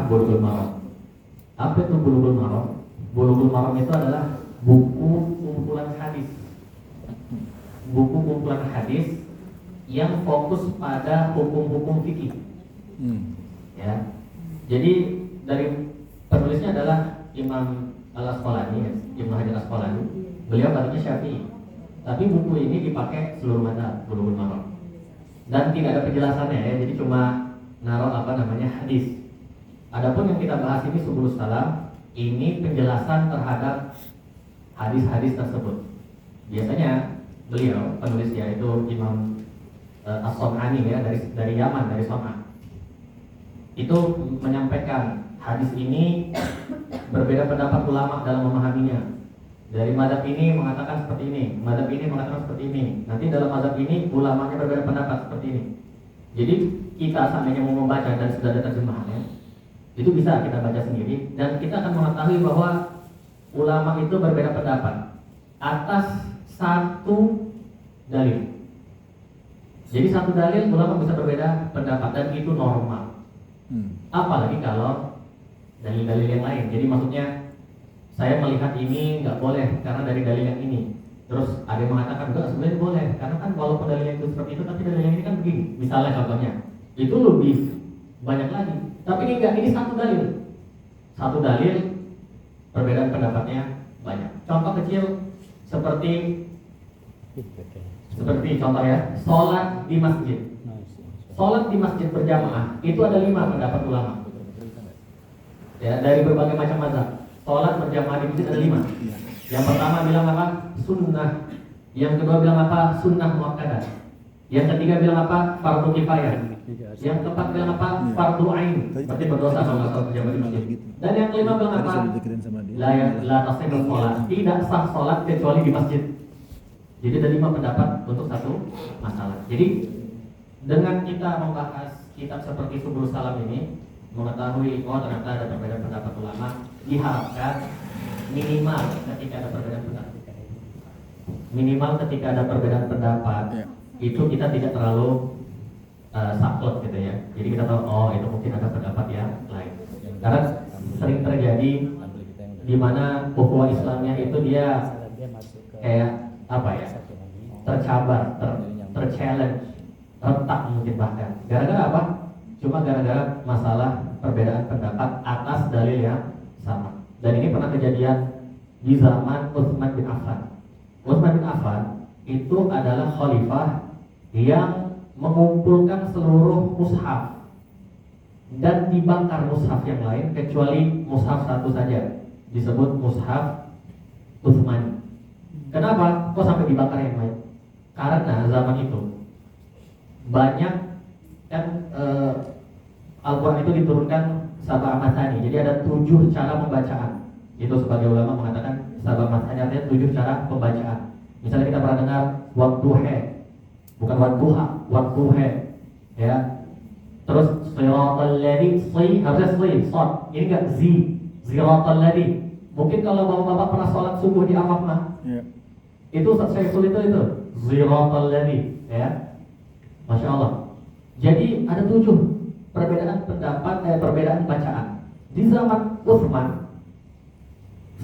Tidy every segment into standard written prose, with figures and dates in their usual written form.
syarah Bulughul Maram. Apa itu Bulughul Maram? Bulughul Maram itu adalah buku kumpulan hadis. Buku kumpulan hadis yang fokus pada hukum-hukum fikih. Ya. Jadi dari penulisnya adalah Imam Al-Asqalani, Ibnu Hajar Al-Asqalani. Beliau katanya Syafi'i. Tapi buku ini dipakai seluruh mata Bulughul Maram. Dan tidak ada penjelasannya ya, jadi cuma naruh hadis. Adapun yang kita bahas ini Subulus Salam, ini penjelasan terhadap hadis-hadis tersebut. Biasanya beliau penulisnya itu Imam As-San'ani ya, dari Yaman, dari San'a. Itu menyampaikan hadis ini berbeda pendapat ulama dalam memahaminya. Dari mazhab ini mengatakan seperti ini, mazhab ini mengatakan seperti ini. Nanti dalam mazhab ini ulamanya berbeda pendapat seperti ini. Jadi kita seandainya mau membaca dan sudah ada terjemahannya, itu bisa kita baca sendiri dan kita akan mengetahui bahwa ulama itu berbeda pendapat atas satu dalil. Jadi satu dalil ulama bisa berbeda pendapat dan itu normal. Apalagi kalau dalil-dalil yang lain. Jadi maksudnya saya melihat ini nggak boleh karena dari dalil yang ini. Terus ada yang mengatakan enggak, sebenarnya boleh karena kan walaupun dalilnya itu seperti itu tapi dalil yang ini kan begini. Misalnya contohnya itu lebih banyak lagi. Tapi ini enggak, ini satu dalil. Satu dalil perbedaan pendapatnya banyak. Contoh kecil seperti contoh ya, sholat di masjid. Sholat di masjid berjamaah itu ada 5 pendapat ulama. Ya, dari berbagai macam mazhab. Sholat berjamaah di masjid ada 5. Yang pertama bilang apa? Sunnah. Yang kedua bilang apa? Sunnah muakkadah. Yang ketiga bilang apa? Fardu kifayah. Yang keempat bilang apa? Fardu ain. Berarti berdosa kalau nggak sholat berjamaah di masjid. Dan yang kelima bilang apa? La tasihhu sholat. Tidak sah sholat kecuali di masjid. Jadi ada 5 pendapat untuk satu masalah. Jadi dengan kita membahas kitab seperti Subulus Salam ini, mengetahui ternyata ada perbedaan pendapat ulama, diharapkan minimal ketika ada perbedaan pendapat itu kita tidak terlalu saklek gitu ya. Jadi kita tahu itu mungkin ada pendapat yang lain. Karena sering terjadi di mana ukhuwah Islamnya itu dia kayak tercabar, terchallenge, retak mungkin bahkan. Gara-gara apa? Cuma gara-gara masalah perbedaan pendapat atas dalil yang sama. Dan ini pernah kejadian di zaman Utsman bin Affan. Utsman bin Affan itu adalah khalifah yang mengumpulkan seluruh mushaf dan dibakar mushaf yang lain kecuali mushaf satu saja, disebut mushaf Utsmani. Kenapa? Kok sampai dibakar yang lain? Karena zaman itu banyak kan Al-Quran itu diturunkan sab'a mathani. Jadi ada 7 cara pembacaan. Itu sebagai ulama mengatakan sab'a mathani artinya 7 cara pembacaan. Misalnya kita pernah dengar wadduha, bukan wadduha, wadduha, ya. Terus siratal ladzi, harusnya shad. Ini enggak siratal ladzi. Mungkin kalau bapak-bapak pernah sholat subuh di Arafah, itu saya sulit itu siratal ladzi, ya. Masya Allah. Jadi ada 7 perbedaan pendapat, perbedaan bacaan di zaman Utsman,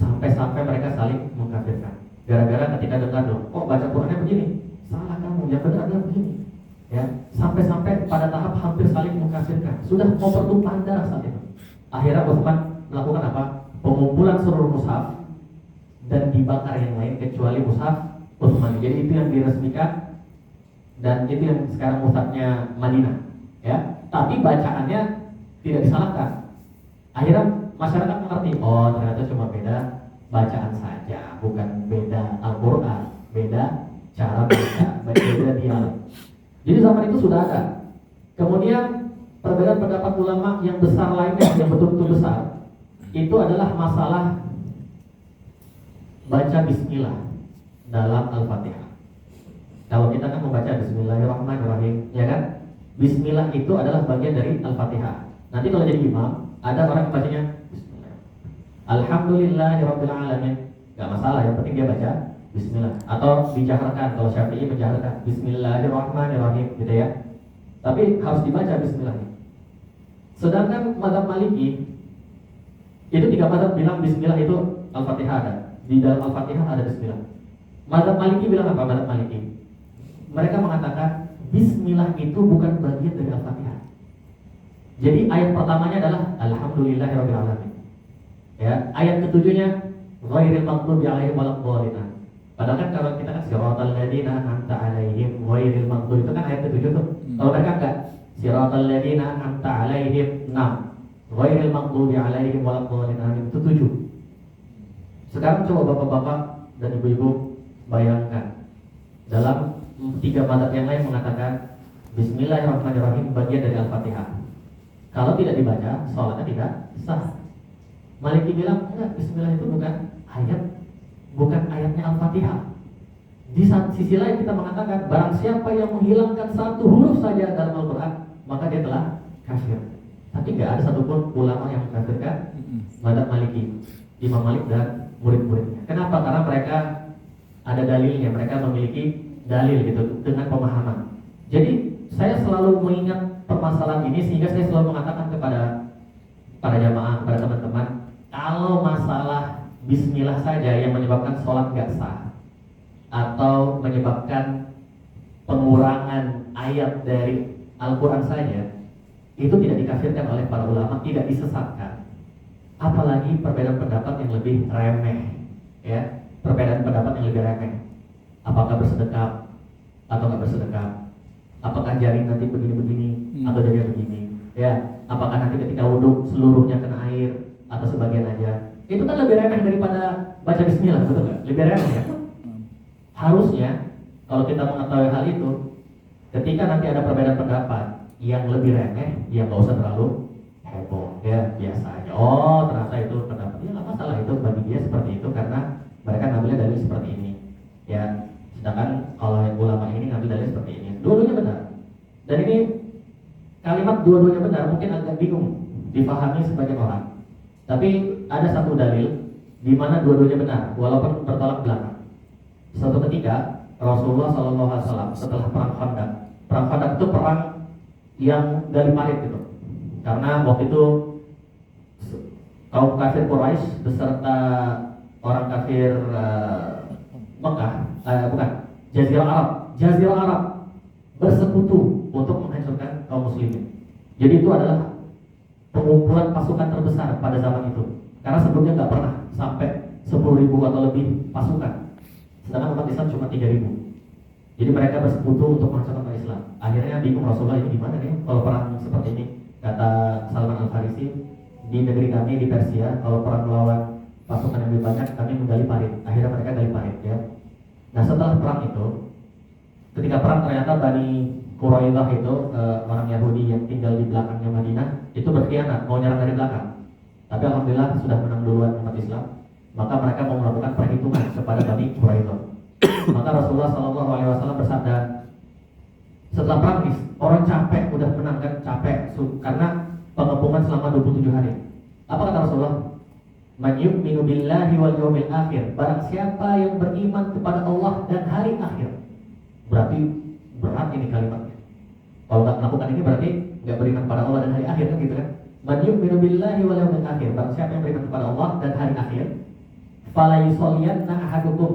sampai mereka saling mengkafirkan. Gara-gara ketika dengar kok baca Qurannya begini, salah kamu, yang benar adalah begini. Ya, sampai pada tahap hampir saling mengkafirkan. Sudah mau pertumpahan darah saat itu. Akhirnya Utsman melakukan apa? Pengumpulan seluruh mushaf dan dibakar yang lain kecuali mushaf Utsman. Jadi itu yang diresmikan. Dan itu yang sekarang mushafnya Madinah, ya. Tapi bacaannya tidak disalahkan. Akhirnya masyarakat mengerti, ternyata cuma beda bacaan saja, bukan beda Al-Quran, beda cara baca, beda dialog. Jadi zaman itu sudah ada. Kemudian perbedaan pendapat ulama yang besar lainnya, yang betul-betul besar, itu adalah masalah baca Bismillah dalam Al-Fatihah. Kalau kita kan membaca Bismillahirrahmanirrahim, ya kan? Bismillah itu adalah bagian dari Al-Fatihah. Nanti kalau jadi imam, ada orang yang bacanya Bismillah, Alhamdulillahirabbil alamin, enggak masalah, yang penting dia baca Bismillah. Atau dijaharkan, kalau Syafi'i menjaharkan Bismillahirrahmanirrahim, gitu ya. Tapi harus dibaca Bismillah. Sedangkan mazhab Maliki itu 3 mazhab bilang bismillah itu Al-Fatihah ada. Di dalam Al-Fatihah ada bismillah. Mazhab Maliki bilang apa? Mazhab Maliki, mereka mengatakan bismillah itu bukan bagian dari Al-Fatihah. Jadi ayat pertamanya adalah alhamdulillahirabbil alamin. Ya, ayat ketujuhnya ghairil maghdubi alaihim waladdallin. Padahal kan kalau kita kan siratal ladzina an'amta alaihim ghairil maghdubi itu kan ayat ketujuh tuh. Kalau mereka enggak, siratal ladzina an'amta alaihim 6. Ghairil maghdubi alaihim waladdallin itu 7. Sekarang coba bapak-bapak dan ibu-ibu bayangkan, dalam 3 mazhab yang lain mengatakan bismillahirrahmanirrahim bagian dari Al-Fatihah. Kalau tidak dibaca, sholatnya tidak sah. Maliki bilang enggak, bismillah itu bukan ayatnya Al-Fatihah. Di sisi lain kita mengatakan barang siapa yang menghilangkan satu huruf saja dalam Al-Quran, maka dia telah kafir. Tapi nggak ada satupun ulama yang mengkafirkan mazhab Maliki, Imam Malik dan murid-muridnya. Kenapa? Karena mereka ada dalilnya, mereka memiliki dalil gitu dengan pemahaman. Jadi saya selalu mengingat permasalahan ini sehingga saya selalu mengatakan kepada para jamaah, kepada teman-teman, kalau masalah bismillah saja yang menyebabkan sholat nggak sah atau menyebabkan pengurangan ayat dari Al-Quran saja, itu tidak dikafirkan oleh para ulama, tidak disesatkan. Apalagi perbedaan pendapat yang lebih remeh, ya, perbedaan pendapat yang lebih remeh. Apakah bersedekap atau nggak bersedekap? Apakah jari nanti begini-begini atau jari begini? Ya, apakah nanti ketika wudhu seluruhnya kena air atau sebagian aja? Itu kan lebih remeh daripada baca bismillah, betul nggak? Lebih remeh ya. Harusnya kalau kita mengetahui hal itu, ketika nanti ada perbedaan pendapat yang lebih remeh, ya nggak usah terlalu heboh, ya biasa aja. Oh ternyata itu pendapatnya nggak masalah, itu bagi dia seperti itu karena mereka ngambilnya dari seperti ini, ya. Sedangkan kalau yang ulama ini ngambil dalil seperti ini, dua-duanya benar. Dan ini kalimat dua-duanya benar mungkin agak bingung dipahami sebagian orang. Tapi ada satu dalil di mana dua-duanya benar, walaupun bertolak belakang. Suatu ketika Rasulullah SAW setelah perang Khandaq. Perang Khandaq itu perang yang gali parit gitu. Karena waktu itu kaum kafir Quraisy beserta orang kafir Mekah, Jazirah Arab bersekutu untuk menghancurkan kaum muslimin. Jadi itu adalah pengumpulan pasukan terbesar pada zaman itu. Karena sebelumnya nggak pernah sampai 10.000 atau lebih pasukan. Sedangkan umat Islam cuma 3.000. Jadi mereka bersekutu untuk menghancurkan umat Islam. Akhirnya bingung Rasulullah, ini gimana nih kalau perang seperti ini? Kata Salman Al-Farisi, di negeri kami di Persia, kalau perang melawan pasukan yang lebih banyak, kami menggali parit. Akhirnya mereka gali parit, ya. Nah setelah perang itu, ketika perang ternyata Bani Quraidah itu orang Yahudi yang tinggal di belakangnya Madinah itu berkhianat, mau nyerang dari belakang. Tapi alhamdulillah sudah menang duluan umat Islam. Maka mereka mau melakukan perhitungan kepada Bani Quraidah. Maka Rasulullah SAW bersabda, setelah perang orang capek, udah menang kan, capek karena pengepungan selama 27 hari. Apa kata Rasulullah? Man yu'minu billahi wal yawmil akhir. Barang siapa yang beriman kepada Allah dan hari akhir. Berarti berat ini kalimatnya. Kalau nggak melakukan ini berarti nggak beriman pada Allah dan hari akhir kan gitu kan? Man yu'minu billahi wal yawmil akhir. Barang siapa yang beriman kepada Allah dan hari akhir, fala yusalliyanna ahadukum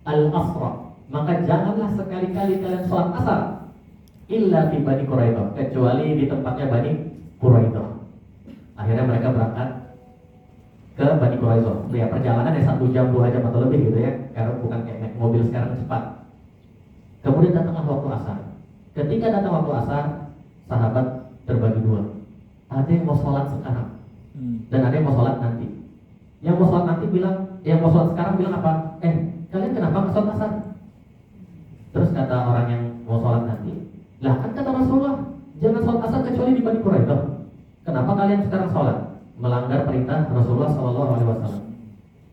al-asra. Maka janganlah sekali-kali kalian sholat asar illa fi Bani Quraidah, kecuali di tempatnya Bani Quraidah. Akhirnya mereka berangkat ke Bani Quraidah. Ya perjalanan 1 jam 2 jam atau lebih gitu ya, karena bukan kayak naik mobil sekarang cepat. Kemudian datanglah waktu asar. Ketika datang waktu asar, sahabat terbagi 2. Ada yang mau sholat sekarang dan ada yang mau sholat nanti. Yang mau sholat nanti bilang, yang mau sholat sekarang bilang apa? Kalian kenapa nggak sholat asar? Terus kata orang yang mau sholat nanti, lah kan kata Rasulullah jangan sholat asar kecuali di Bani Quraidah. Kenapa kalian sekarang sholat? Melanggar perintah Rasulullah SAW.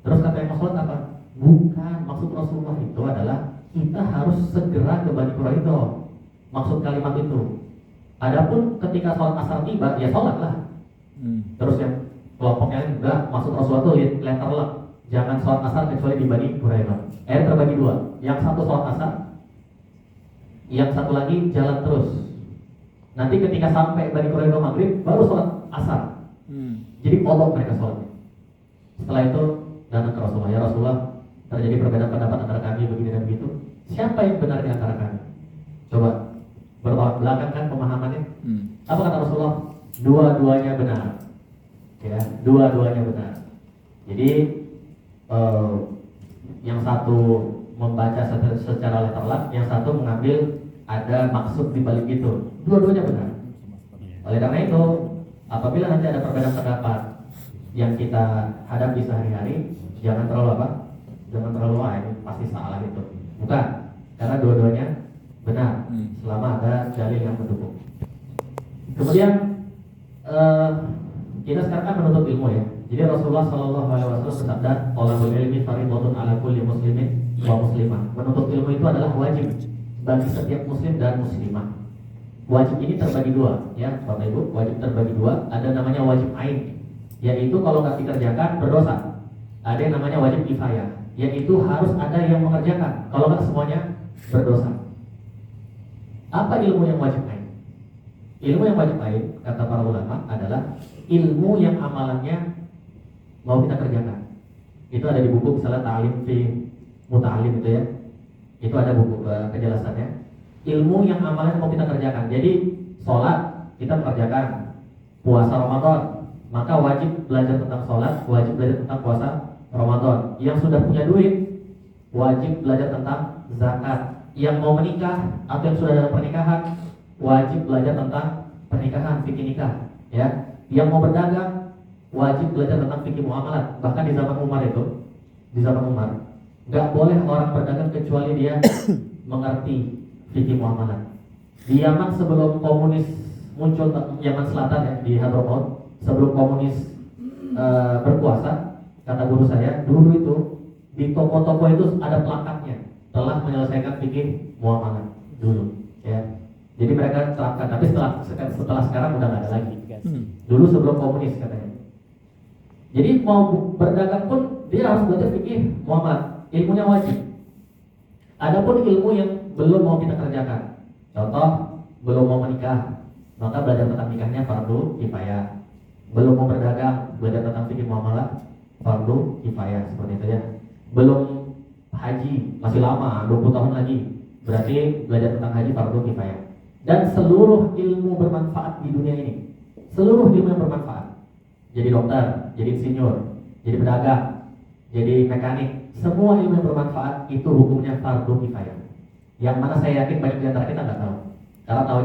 Terus kata yang mau sholat apa? Bukan, maksud Rasulullah itu adalah kita harus segera ke Bani Quraidah. Maksud kalimat itu. Adapun ketika sholat asar tiba, ya sholatlah. Terus yang kelompok yang enggak, maksud Rasulullah itu letter luck, jangan sholat asar kecuali di Bani Quraidah. Terbagi 2. Yang satu sholat asar, yang satu lagi jalan terus. Nanti ketika sampai Bani Quraidah maghrib, baru sholat asar. Jadi kodok mereka sholatnya. Setelah itu datang ke Rasulullah, ya Rasulullah, terjadi perbedaan pendapat antara kami begini dan begitu. Siapa yang benar di antara kami? Coba bertolak belakang kan pemahamannya. Apa kata Rasulullah? Dua-duanya benar. Ya, dua-duanya benar. Jadi yang satu membaca secara letterlak, yang satu mengambil ada maksud di balik itu. Dua-duanya benar. Oleh karena itu, apabila nanti ada perbedaan pendapat yang kita hadapi sehari-hari, jangan terlalu apa? Jangan terlalu ini pasti salah itu. Bukan, karena dua-duanya benar selama ada dalil yang mendukung. Kemudian kita sekarang kan menuntut ilmu ya. Jadi Rasulullah Shallallahu Alaihi Wasallam bersabda, "Thalabul ilmi fardhatun 'ala kulli muslimin wa muslimah." Menuntut ilmu itu adalah wajib bagi setiap muslim dan muslimah. Wajib ini terbagi dua, ya Bapak Ibu. Wajib terbagi dua. Ada namanya wajib ain, yaitu kalau nggak dikerjakan berdosa. Ada yang namanya wajib kifayah, yaitu harus ada yang mengerjakan. Kalau nggak semuanya berdosa. Apa ilmu yang wajib ain? Ilmu yang wajib ain, kata para ulama, adalah ilmu yang amalannya mau kita kerjakan. Itu ada di buku misalnya Ta'lim fi Muta'alim itu ya. Itu ada buku kejelasannya. Ilmu yang amalannya mau kita kerjakan. Jadi sholat kita mengerjakan, puasa Ramadan, maka wajib belajar tentang sholat, wajib belajar tentang puasa Ramadan. Yang sudah punya duit wajib belajar tentang zakat. Yang mau menikah atau yang sudah dalam pernikahan wajib belajar tentang pernikahan, fikih nikah, ya. Yang mau berdagang wajib belajar tentang fikih muamalat. Bahkan di zaman Umar itu, di zaman Umar, nggak boleh orang berdagang kecuali dia mengerti fikih muamalat. Di Yaman sebelum komunis muncul, Yaman Selatan ya, di Hadramaut, sebelum komunis berkuasa, kata guru saya, dulu itu di toko-toko itu ada plakatnya, telah menyelesaikan fikih muamalat dulu, ya. Jadi mereka terapkan, tapi setelah sekarang udah nggak ada lagi. Dulu sebelum komunis katanya. Jadi mau berdagang pun dia harus belajar fikih muamalat, ilmunya wajib. Adapun ilmu yang belum mau kita kerjakan, contoh belum mau menikah, maka belajar tentang nikahnya fardu kifayah. Belum mau berdagang, belajar tentang fikih muamalat fardu kifayah, seperti itu ya. Belum haji, masih lama, 20 tahun lagi, berarti belajar tentang haji fardu kifayah. Dan seluruh ilmu bermanfaat di dunia ini, seluruh ilmu yang bermanfaat, jadi dokter, jadi insinyur, jadi pedagang, jadi mekanik, semua ilmu yang bermanfaat itu hukumnya fardu kifayah. Yang mana saya yakin banyak di antara kita nggak tahu, karena tahu